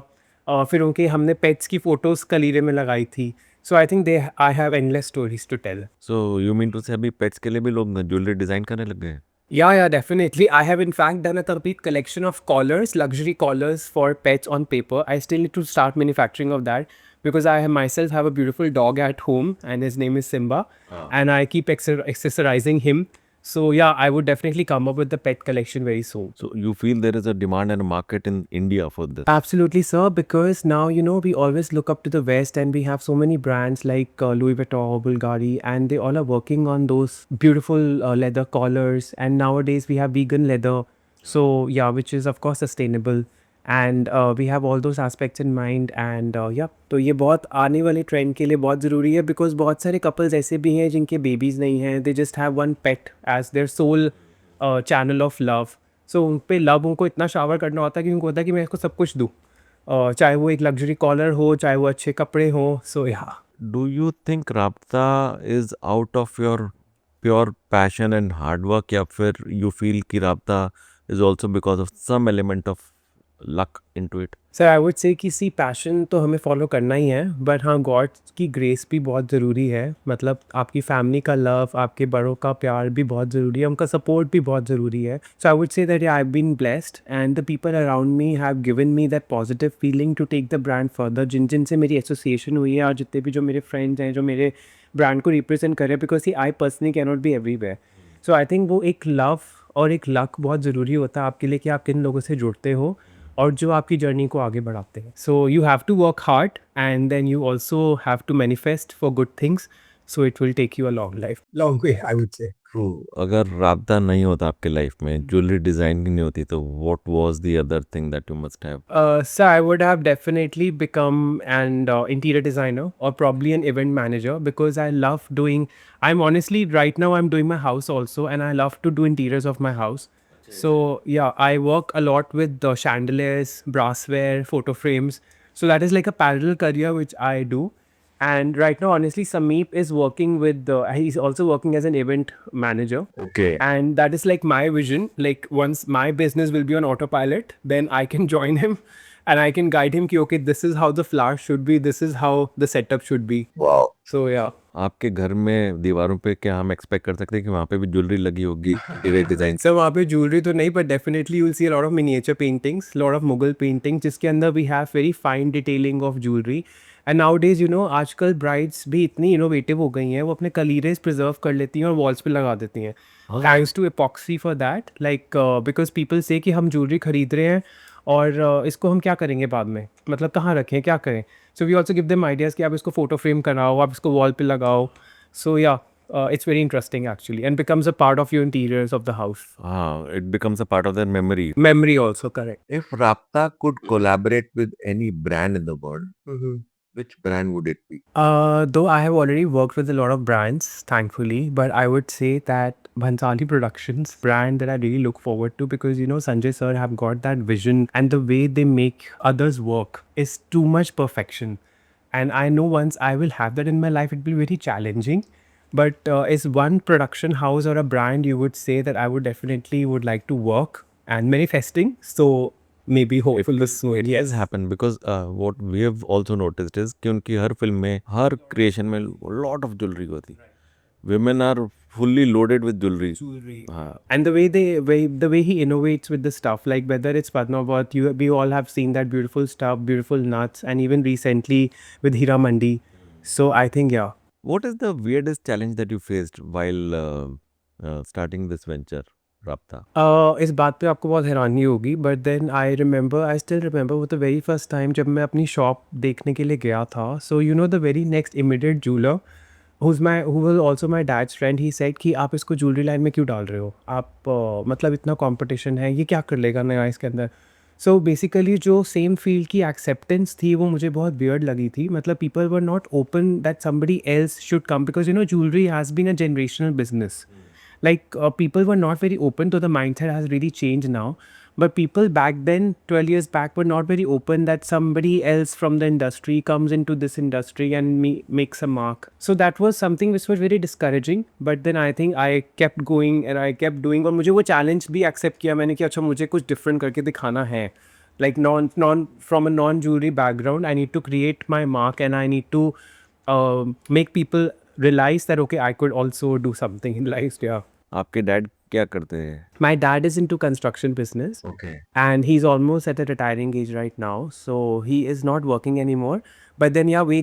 फिर उनके हमने pets की photos कलीरे में लगाई थी. So I think I have endless stories to tell. So you mean to say अभी pets के लिए भी लोग jewelry design करने लग गए हैं? Yeah, definitely. I have in fact done a complete collection of collars, luxury collars for pets on paper. I still need to start manufacturing of that because I myself have a beautiful dog at home and his name is Simba, and I keep accessorizing him. So yeah, I would definitely come up with the pet collection very soon. So you feel there is a demand and a market in India for this? Absolutely, sir, because now, you know, we always look up to the West and we have so many brands like Louis Vuitton, Bulgari, and they all are working on those beautiful leather collars. And nowadays we have vegan leather. So yeah, which is of course sustainable. And we have all those aspects in mind and या तो ये बहुत आने वाले trend के लिए बहुत ज़रूरी है बिकॉज बहुत सारे कपल्स ऐसे भी हैं जिनके बेबीज़ नहीं हैं, they just have one pet as their sole channel of love. So उन पे लव उनको इतना शावर करना होता है कि उनको होता है कि मैं इसको सब कुछ दूँ, चाहे वो एक लग्जरी कॉलर हो, चाहे वो अच्छे कपड़े हों. सो या Do you think राब्ता is out of your pure passion and hard work, या फिर you feel कि राब्ता is also because of some element of luck into it? Sir I would say कि सी पैशन तो हमें फॉलो करना ही है, बट हाँ गॉड की ग्रेस भी बहुत ज़रूरी है. मतलब आपकी फैमिली का लव, आपके बड़ों का प्यार भी बहुत ज़रूरी है, उनका सपोर्ट भी बहुत ज़रूरी है. So I would say that I have been blessed and the people around me have given me that positive feeling to take the brand further. जिनसे मेरी एसोसिएशन हुई है और जितने भी जो मेरे फ्रेंड्स हैं जो मेरे ब्रांड को रिप्रेजेंट कर रहे हैं, because I personally can not be everywhere. So I think वो एक लव और एक लक बहुत ज़रूरी होता है आपके लिए कि आप किन लोगों से जुड़ते हो और जो आपकी जर्नी को आगे बढ़ाते हैं. So you have to work hard and then you also have to manifest for good things, so it will take you a long life. Long way, I would say. True. अगर राब्ता नहीं होता आपके life में, jewellery designing नहीं होती, तो what was the other thing that you must have? So I would have definitely become an interior designer or probably an event manager because I love doing. I'm honestly right now I'm doing my house also, and I love to do interiors of my house. So yeah, I work a lot with the chandeliers, brassware, photo frames. So that is like a parallel career which I do. And right now, honestly, Sameep is working with he's also working as an event manager. Okay. And that is like my vision. Like once my business will be on autopilot, then I can join him and I can guide him ki okay, this is how the flower should be, this is how the setup should be. Wow. So yeah. आपके घर में दीवारों पे क्या हम expect कर सकते हैं कि वहाँ पे भी ज्वेलरी लगी होगी डिजाइन? सर वहाँ पे ज्वेलरी तो नहीं, but definitely you'll see a lot of miniature paintings, lot of Mughal paintings जिसके अंदर we have very fine detailing of jewelry. And nowadays, you know, आजकल ब्राइड्स भी इतनी इनोवेटिव हो गई हैं, वो अपने कलीरेज प्रिजर्व कर लेती हैं और वॉल्स पे लगा देती हैं. Thanks to epoxy for that, like because people say कि हम ज्वेलरी खरीद रहे हैं और इसको हम क्या करेंगे बाद में, मतलब कहाँ रखें, क्या करें. So we also give them ideas कि आप इसको फोटो फ्रेम कराओ, आप इसको वॉल पे लगाओ. सो या it's very interesting actually and becomes a part of your interiors of the house. हाँ, it becomes a part of their memory. Memory also, correct. If Rapta could collaborate with any brand in the world, which brand would it be? Though I have already worked with a lot of brands, thankfully, but I would say that Bhansali Productions brand that I really look forward to because, you know, Sanjay sir have got that vision and the way they make others work is too much perfection. And I know once I will have that in my life, it will be very challenging. But is one production house or a brand you would say that I would definitely would like to work and manifesting. So maybe hopeful this way. It has happened because what we have also noticed is कि उनकी हर film में, हर creation में lot of jewelry होती. Women are fully loaded with jewelry. हाँ. And the way he innovates with the stuff, like whether it's Padmavat, we all have seen that beautiful stuff, beautiful nuts, and even recently with Hira Mandi. So I think yeah. What is the weirdest challenge that you faced while starting this venture, Rapta? इस बात पे आपको बहुत हैरानी होगी, but then I still remember वो the very first time जब मैं अपनी शॉप देखने के लिए गया था. So you know the very next immediate jeweller who was also my dad's friend, he said कि आप इसको ज्वेलरी लाइन में क्यों डाल रहे हो, आप मतलब इतना कंपटीशन है, ये क्या कर लेगा नया इसके अंदर. सो बेसिकली जो सेम फील्ड की एक्सेप्टेंस थी वो मुझे बहुत वियर्ड लगी थी. मतलब people were not open that somebody else should come because you know jewellery has been a generational business. Like people were not very open to the mindset has really changed now, but people back then 12 years back were not very open that somebody else from the industry comes into this industry and makes a mark. So that was something which was very discouraging, but then I think I kept going and I kept doing और मुझे वो challenge भी accept किया मैंने कि अच्छा मुझे कुछ different करके दिखाना है. Like from a non-jewelry background, I need to create my mark and I need to make people realize that okay, I could also do something in life. Yeah. आपके डैड क्या करते हैं? My dad is into construction business. Okay. And he's almost at a retiring age right now, so he is not working anymore. But then yeah, way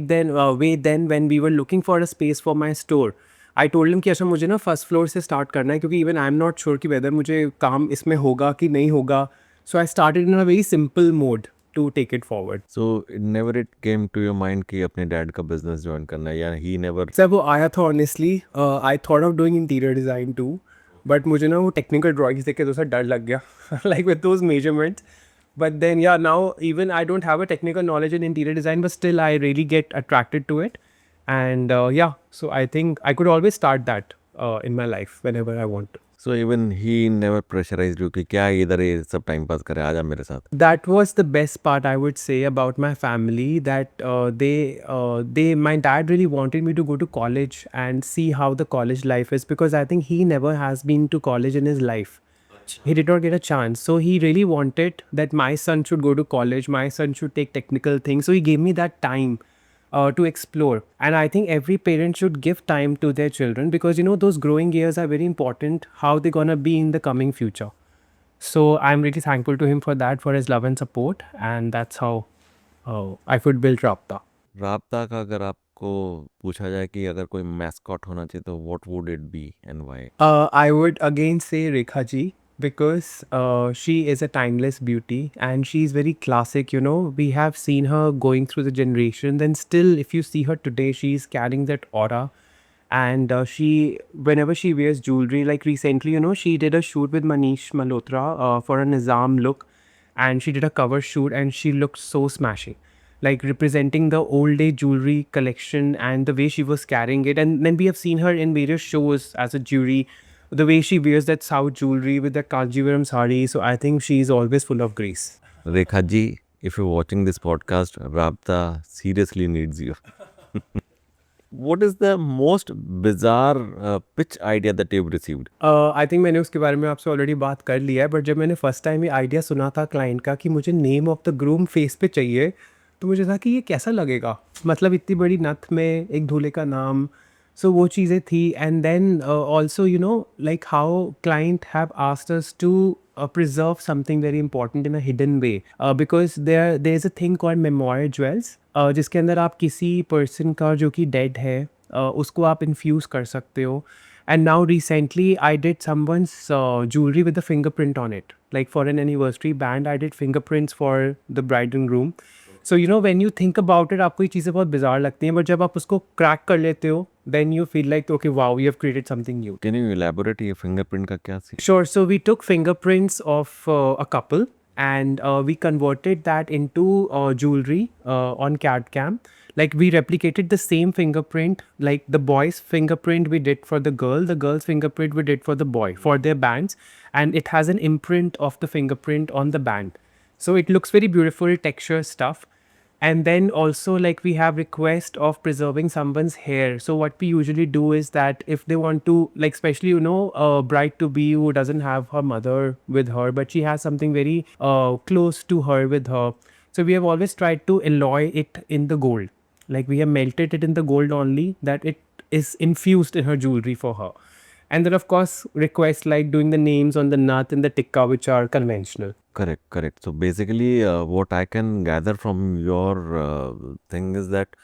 then when we were looking for a space for my store, I told him कि अच्छा मुझे ना first floor से start करना है क्योंकि even I am not sure कि whether मुझे काम इसमें होगा कि नहीं होगा. So I started in a very simple mode to take it forward. So never it came to your mind कि अपने डैड का बिजनेस ज्वाइन करना है, या he never? सर वो आया था honestly, I thought of doing interior design too, but मुझे ना वो टेक्निकल ड्राइंग्स देख के तो सर डर लग गया like with those measurements. But then, yeah, now even I don't have a technical knowledge in interior design, but still I really get attracted to it. And yeah, so I think I could always start that in my life whenever I want to. So even he never pressurized you कि क्या इधर ये सब time pass करे आजा मेरे साथ. That was the best part I would say about my family, that my dad really wanted me to go to college and see how the college life is, because I think he never has been to college in his life. He did not get a chance. So he really wanted that my son should go to college, my son should take technical things. So he gave me that time to explore. And I think every parent should give time to their children, because, you know, those growing years are very important, how they're going to be in the coming future. So I'm really thankful to him for that, for his love and support. And that's how I could build Rapta. राब्ता का अगर आपको पूछा जाए कि अगर कोई mascot होना चाहिए तो what would it be and why? I would again say Rekha ji, because she is a timeless beauty and she's very classic. You know, we have seen her going through the generations, and still, if you see her today, she's carrying that aura. And whenever she wears jewelry, like recently, you know, she did a shoot with Manish Malhotra for a Nizam look, and she did a cover shoot, and she looked so smashing, like representing the old age jewelry collection and the way she was carrying it. And then we have seen her in various shows as a jury, the way she wears that South jewelry with that Kanjivaram sari. So I think she is always full of grace. Rekha ji, if you're watching this podcast, Rabta seriously needs you. What is the most bizarre pitch idea that you've received? I think मैंने उसके बारे में आपसे already बात कर लिया है, but जब मैंने फर्स्ट टाइम ये आइडिया सुना था क्लाइंट का कि मुझे name of the groom face पे चाहिए, तो मुझे था कि ये कैसा लगेगा, मतलब इतनी बड़ी नथ में एक दूल्हे का नाम. सो वो चीज़ें थी. And then also, you know, like how client have asked us to preserve something very important in a hidden way, because there is a thing called memoir jewels, जिसके अंदर आप किसी पर्सन का जो कि डेड है उसको आप इन्फ्यूज़ कर सकते हो. And now recently I did someone's jewelry with the fingerprint on it. Like for an anniversary band, I did fingerprints for the bride and groom. So, you know, when you think about it, आपको ये चीज़ें बहुत bizarre लगती हैं, but जब आप उसको crack कर लेते हो, then you feel like, okay, wow, we have created something new. Can you elaborate ये fingerprint का क्या scene? Sure. So we took fingerprints of a couple, and we converted that into jewelry on CAD CAM. Like we replicated the same fingerprint, like the boy's fingerprint we did for the girl's fingerprint we did for the boy, for their bands, and it has an imprint of the fingerprint on the band. So it looks very beautiful, texture stuff. And then also, like, we have request of preserving someone's hair. So what we usually do is that if they want to, like, especially, you know, a bride to be who doesn't have her mother with her, but she has something very close to her with her. So we have always tried to alloy it in the gold. Like we have melted it in the gold only, that it is infused in her jewelry for her. And then, of course, requests like doing the names on the nut and the tikka, which are conventional. Correct. So basically, what I can gather from your thing is that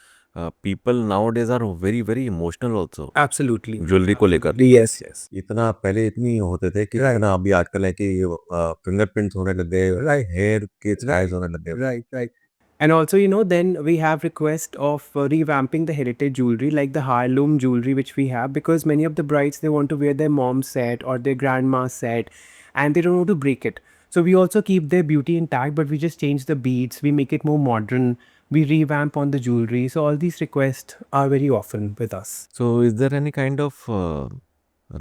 people nowadays are very, very emotional also. Absolutely. Jewelry को लेकर. Yes, yes. इतना पहले इतनी होते थे कि ना अभी आजकल है कि फिंगरप्रिंट्स होने लग गए, हेयर के स्टाइल्स होने लग गए. Right. And also, you know, then we have request of revamping the heritage jewelry, like the heirloom jewelry which we have, because many of the brides, they want to wear their mom's set or their grandma's set, and they don't want to break it. So we also keep their beauty intact, but we just change the beads, we make it more modern, we revamp on the jewelry. So all these requests are very often with us. So is there any kind of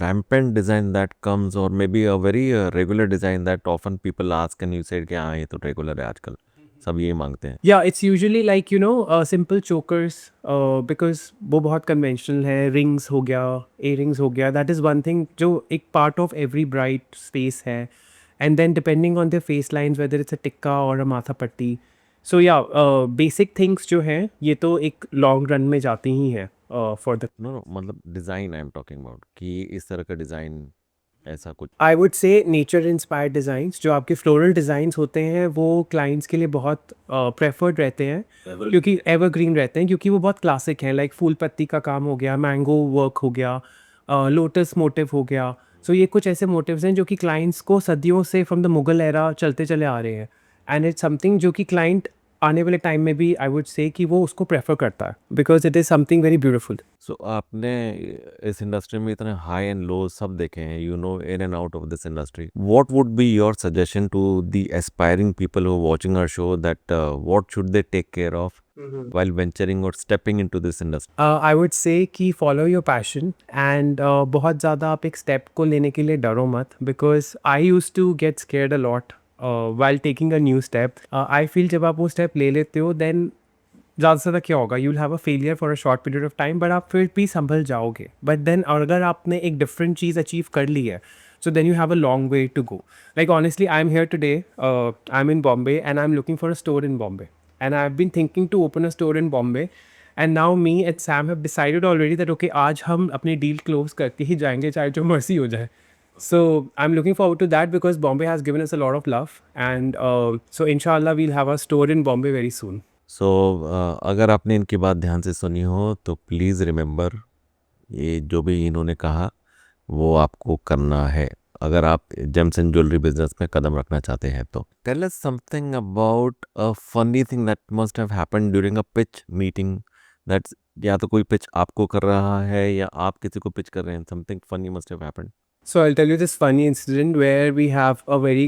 rampant design that comes, or maybe a very regular design that often people ask and you said कि हाँ ये तो regular है आजकल सब ये मांगते हैं? Yeah, it's usually like, you know, simple chokers, because वो बहुत conventional है. Rings हो गया, earrings हो गया. That is one thing जो एक part of every bride face है. And then depending on their face lines, whether it's a tikka or a matha patti. So yeah, basic things जो हैं ये तो एक long run में जाती ही हैं for the. No, मतलब design I am talking about कि इस तरह का design ऐसा कुछ. I would say nature inspired designs, जो आपके floral designs होते हैं वो clients के लिए बहुत preferred रहते हैं, क्योंकि evergreen रहते हैं, क्योंकि वो बहुत classic हैं. Like फूल पत्ती का काम हो गया, mango work हो गया, lotus motive हो गया. So ये कुछ ऐसे motives हैं जो कि clients को सदियों से from the Mughal era चलते चले आ रहे हैं. And it's something जो कि client आने वाले टाइम में भी आई वुड से कि वो उसको प्रेफर करता है because it is something very beautiful. So आपने इस इंडस्ट्री में इतने हाई एंड लो सब देखे हैं, you know, in and out of this industry. What would be your suggestion to the aspiring people who watching our show that what should they take care of while venturing or stepping into this industry? I would say कि follow your passion and बहुत ज़्यादा आप एक step को लेने के लिए डरो मत because I use to get scared a lot while taking a new step. I feel जब आप वो स्टेप ले लेते हो देन ज़्यादा से ज़्यादा क्या होगा, you will have a failure for a short period of time but आप फिर भी संभल जाओगे. बट देन अगर आपने एक डिफरेंट चीज़ अचीव कर ली है so then you have a long way to go. Like honestly, I'm here today, I'm in Bombay and I'm looking for a store in Bombay and I've been thinking to open a store in Bombay and now me and Sam have decided already that okay, आज हम अपनी deal close करके ही जाएंगे चाहे जो मर्जी हो जाए. So I'm looking forward to that because Bombay has given us a lot of love and so inshallah we'll have a store in Bombay very soon. सो अगर आपने इनकी बात ध्यान से सुनी हो तो प्लीज़ रिमेंबर, ये जो भी इन्होंने कहा वो आपको करना है अगर आप जेम्स एंड ज्वेलरी बिजनेस में कदम रखना चाहते हैं तो. Tell us something about a funny thing that must have happened during a pitch meeting. That's, या तो कोई पिच आपको कर रहा है या आप किसी को पिच कर रहे हैं. Something funny must have happened. So I'll tell you this funny incident where we have a very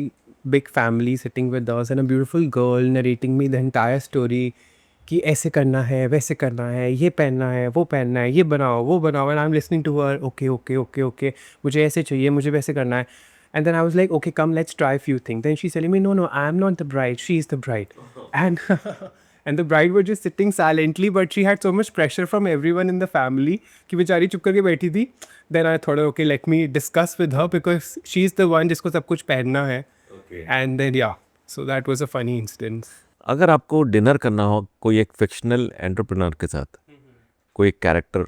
big family sitting with us and a beautiful girl narrating me the entire story कि ऐसे करना है वैसे करना है ये पहनना है वो पहनना है ये बनाओ वो बनाओ and I'm listening to her okay okay okay okay मुझे ऐसे चाहिए मुझे वैसे करना है and then I was like okay come let's try a few things. Then she's telling me no I am not the bride, she is the bride. And and the bride was just sitting silently but she had so much pressure from everyone in the family कि बेचारी चुप करके बैठी थी. Then I thought okay let me discuss with her because she is the one जिसको सब कुछ पहनना है. And then yeah, so that was a funny incident. अगर आपको डिनर करना हो कोई एक फिक्शनल एंटरप्रेन्योर के साथ, कोई एक कैरेक्टर,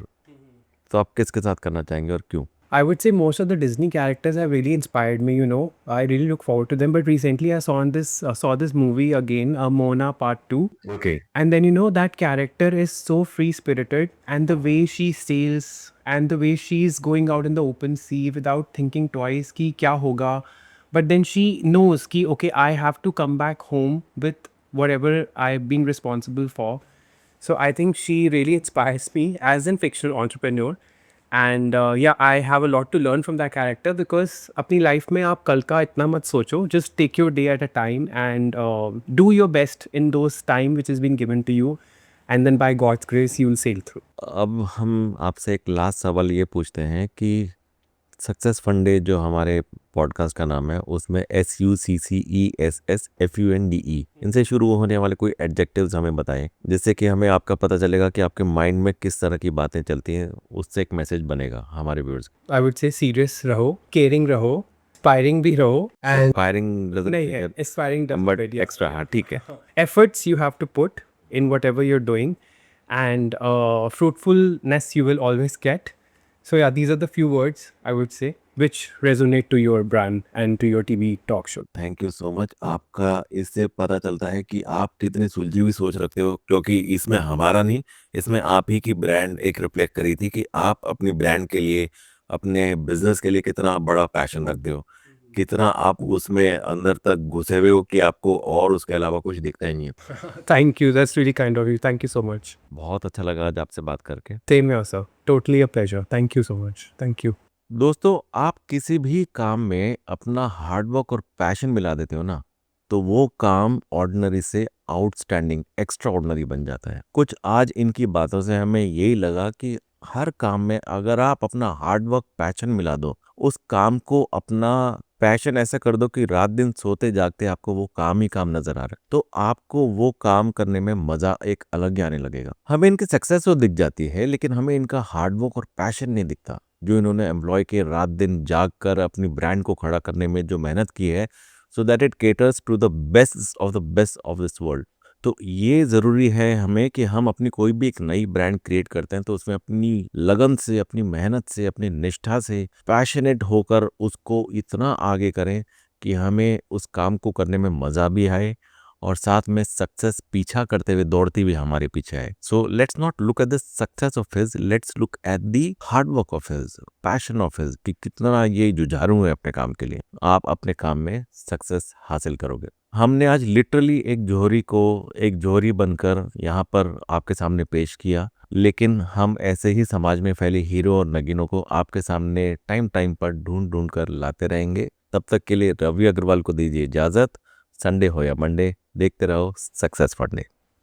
तो आप किसके साथ करना चाहेंगे और क्यों? I would say most of the Disney characters have really inspired me. You know, I really look forward to them. But recently, I saw this movie again, Mona Part 2. Okay. And then you know that character is so free spirited, and the way she sails, and the way she's going out in the open sea without thinking twice, कि क्या होगा. But then she knows कि okay, I have to come back home with whatever I've been responsible for. So I think she really inspires me as a fictional entrepreneur. And yeah, I have a lot to learn from that character because अपनी life में आप कल का इतना मत सोचो. Just take your day at a time and do your best in those time which has been given to you. And then by God's grace, you will sail through. अब हम आपसे एक लास्ट सवाल ये पूछते हैं कि सक्सेस फंडे जो हमारे पॉडकास्ट का नाम है उसमें SUCCESSFUNDE इनसे शुरू होने वाले कोई एडजेक्टिव्स हमें बताएं जिससे कि हमें आपका पता चलेगा कि आपके माइंड में किस तरह की बातें चलती हैं. उससे एक मैसेज बनेगा हमारे viewers. I would say serious रहो, caring रहो, aspiring भी रहो. And फायरिंग नहीं है, aspiring doesn't but fit, yeah. Extra. हाँ ठीक है. Efforts you have to put in whatever you're doing, and fruitfulness you will always get. So yeah, these are the few words I would say which resonate to your brand and to your TV talk show. Thank you so much. आपका इससे पता चलता है कि आप कितनी सुलझी हुई सोच रखते हो, क्योंकि इसमें हमारा नहीं, इसमें आप ही की ब्रांड एक रिफ्लेक्ट करी थी कि आप अपनी ब्रांड के लिए, अपने बिजनेस के लिए कितना बड़ा पैशन रखते हो, कितना आप उसमें अंदर तक घुसे हुए हो कि आपको और उसके अलावा कुछ दिखता ही नहीं है. Thank you. That's really kind of you. Thank you so much. बहुत अच्छा लगा आज आपसे बात करके. Same here, sir. Totally a pleasure. Thank you so much. Thank you. दोस्तों, आप किसी भी काम में अपना हार्डवर्क और पैशन मिला देते हो ना, तो वो काम ऑर्डिनरी से आउटस्टैंडिंग, एक्स्ट्रा ऑर्डिनरी बन जाता है. कुछ आज इनकी बातों से हमें यही लगा कि हर काम में अगर आप अपना हार्डवर्क, पैशन मिला दो, उस काम को अपना पैशन ऐसा कर दो कि रात दिन सोते जागते आपको वो काम ही काम नजर आ रहा है, तो आपको वो काम करने में मजा एक अलग ही आने लगेगा. हमें इनकी सक्सेस तो दिख जाती है, लेकिन हमें इनका हार्डवर्क और पैशन नहीं दिखता जो इन्होंने एम्प्लॉय के रात दिन जाग कर अपनी ब्रांड को खड़ा करने में जो मेहनत की है, so that it caters to the best of this world. तो ये ज़रूरी है हमें कि हम अपनी कोई भी एक नई ब्रांड क्रिएट करते हैं तो उसमें अपनी लगन से, अपनी मेहनत से, अपनी निष्ठा से पैशनेट होकर उसको इतना आगे करें कि हमें उस काम को करने में मज़ा भी आए और साथ में सक्सेस पीछा करते हुए दौड़ती भी हमारे पीछे आए. So let's not look at the success of his, let's look at the hard work of his, passion of his, कि कितना ये जुझारू है अपने काम के लिए. आप अपने काम में सक्सेस हासिल करोगे. हमने आज लिटरली एक जौहरी को एक जौहरी बनकर यहाँ पर आपके सामने पेश किया, लेकिन हम ऐसे ही समाज में फैले हीरो और नगीनों को आपके सामने टाइम टाइम पर ढूंढ ढूंढ कर लाते रहेंगे। तब तक के लिए रवि अग्रवाल को दीजिए इजाज़त। संडे हो या मंडे, देखते रहो सक्सेस फंडे।